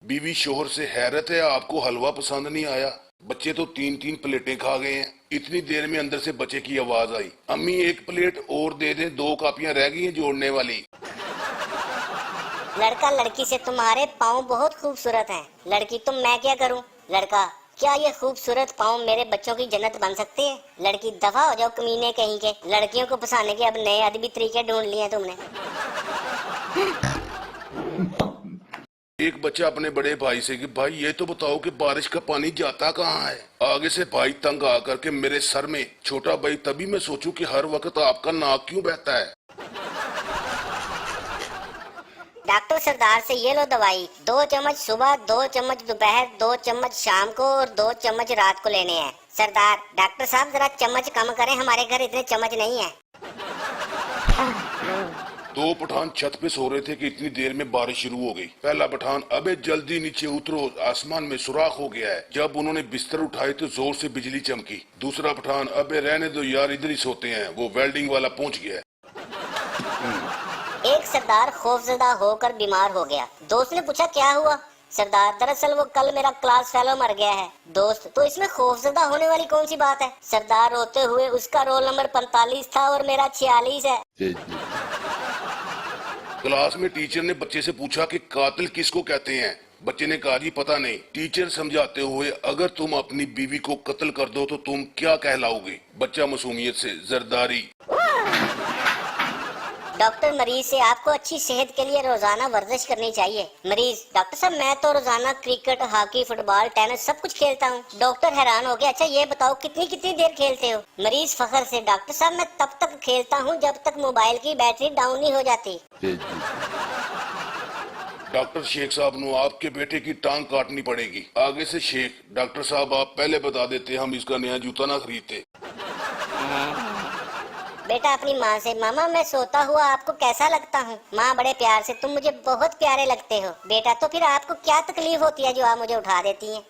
बीवी शोहर से हैरत है आपको हलवा पसंद नहीं आया। बच्चे तो 3-3 प्लेटें खा गए हैं। इतनी देर में अंदर से बच्चे की आवाज आई, अम्मी एक प्लेट और दे दें, 2 कापियां रह गई हैं जोड़ने वाली। लड़का लड़की से तुम्हारे पाँव बहुत खूबसूरत हैं। लड़की तुम मैं क्या करूं? लड़का क्या ये खूबसूरत पाँव मेरे बच्चों की जन्नत बन सकते हैं? लड़की दफा हो जाओ कमीने कहीं के। लड़कियों को फंसाने के अब नए अदबी तरीके ढूंढ लिए हैं तुमने। एक बच्चा अपने बड़े भाई से कि भाई ये तो बताओ कि बारिश का पानी जाता कहाँ है। आगे से भाई तंग आकर के मेरे सर में, छोटा भाई तभी मैं सोचूं कि हर वक्त आपका नाक क्यों बहता है। डॉक्टर सरदार से ये लो दवाई, 2 चम्मच सुबह, 2 चम्मच दोपहर, 2 चम्मच शाम को और 2 चम्मच रात को लेने हैं। सरदार डॉक्टर साहब जरा चम्मच कम करें, हमारे घर इतने चम्मच नहीं है। 2 पठान छत पे सो रहे थे कि इतनी देर में बारिश शुरू हो गई। पहला पठान अबे जल्दी नीचे उतरो, आसमान में सुराख हो गया है। जब उन्होंने बिस्तर उठाए तो जोर से बिजली चमकी। दूसरा पठान अबे रहने दो यार, इधर ही सोते हैं, वो वेल्डिंग वाला पहुंच गया है। एक सरदार खौफजदा होकर बीमार हो गया। दोस्त ने पूछा क्या हुआ? सरदार दरअसल वो कल मेरा क्लास फेलो मर गया है। दोस्त तो इसमें खौफजदा होने वाली कौन सी बात है? सरदार रोते हुए उसका रोल नंबर 45 था और मेरा 46 है। क्लास में टीचर ने बच्चे से पूछा कि कातिल किसको कहते हैं। बच्चे ने कहा जी पता नहीं। टीचर समझाते हुए, अगर तुम अपनी बीवी को कत्ल कर दो तो तुम क्या कहलाओगे? बच्चा मासूमियत से जरदारी। डॉक्टर मरीज से आपको अच्छी सेहत के लिए रोजाना वर्जिश करनी चाहिए। मरीज डॉक्टर साहब मैं तो रोजाना क्रिकेट, हॉकी, फुटबॉल, टेनिस सब कुछ खेलता हूँ। डॉक्टर हैरान हो गया, अच्छा ये बताओ कितनी कितनी देर खेलते हो? मरीज फखर से, डॉक्टर साहब मैं तब तक खेलता हूँ जब तक मोबाइल की बैटरी डाउन नहीं हो जाती। डॉक्टर शेख साहब नो आपके बेटे की टांग काटनी पड़ेगी। आगे से शेख, डॉक्टर साहब आप पहले बता देते हम इसका नया जूता ना खरीदते। बेटा अपनी माँ से, मामा मैं सोता हुआ आपको कैसा लगता हूँ? माँ बड़े प्यार से, तुम मुझे बहुत प्यारे लगते हो। बेटा तो फिर आपको क्या तकलीफ होती है जो आप मुझे उठा देती हैं?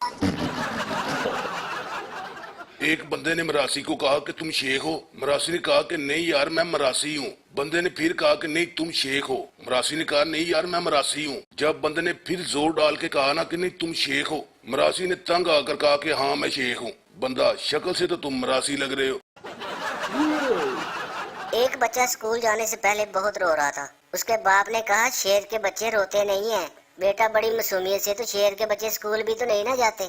एक बंदे ने मरासी को कहा कि तुम शेख हो। मरासी ने कहा कि नहीं यार मैं मरासी हूँ। बंदे ने फिर कहा कि नहीं तुम शेख हो। मरासी ने कहा नहीं यार मैं मरासी हूँ। जब बंदे ने फिर जोर डाल के कहा ना कि नहीं तुम शेख हो, मरासी ने तंग आकर कहा कि हाँ मैं शेख हूँ। बंदा शक्ल से तो तुम मरासी लग रहे हो। एक बच्चा स्कूल जाने से पहले बहुत रो रहा था। उसके बाप ने कहा शेर के बच्चे रोते नहीं हैं। बेटा बड़ी मासूमियत से, तो शेर के बच्चे स्कूल भी तो नहीं ना जाते।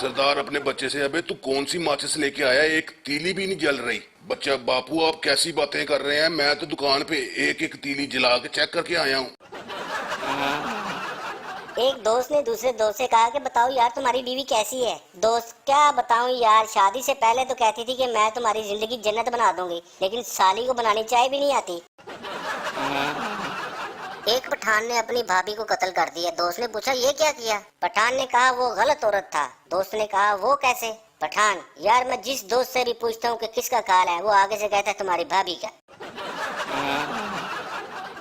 सरदार अपने बच्चे से, अबे तू कौन सी माचिस लेके आया, एक तीली भी नहीं जल रही। बच्चा, बापू आप कैसी बातें कर रहे हैं, मैं तो दुकान पे एक एक तीली जला के चेक करके आया हूँ। एक दोस्त ने दूसरे दोस्त से कहा कि बताओ यार तुम्हारी बीवी कैसी है? दोस्त क्या बताऊं यार, शादी से पहले तो कहती थी कि मैं तुम्हारी जिंदगी जन्नत बना दूंगी, लेकिन साली को बनानी चाय भी नहीं आती। एक पठान ने अपनी भाभी को कत्ल कर दिया। दोस्त ने पूछा ये क्या किया? पठान ने कहा वो गलत औरत था। दोस्त ने कहा वो कैसे? पठान यार मैं जिस दोस्त से भी पूछता हूँ कि किसका काल है, वो आगे से कहता है तुम्हारी भाभी का।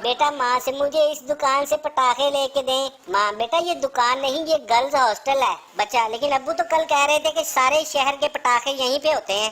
बेटा माँ से मुझे इस दुकान से पटाखे लेके दें। माँ बेटा ये दुकान नहीं, ये गर्ल्स हॉस्टल है। बच्चा लेकिन अब्बू तो कल कह रहे थे कि सारे शहर के पटाखे यहीं पे होते हैं।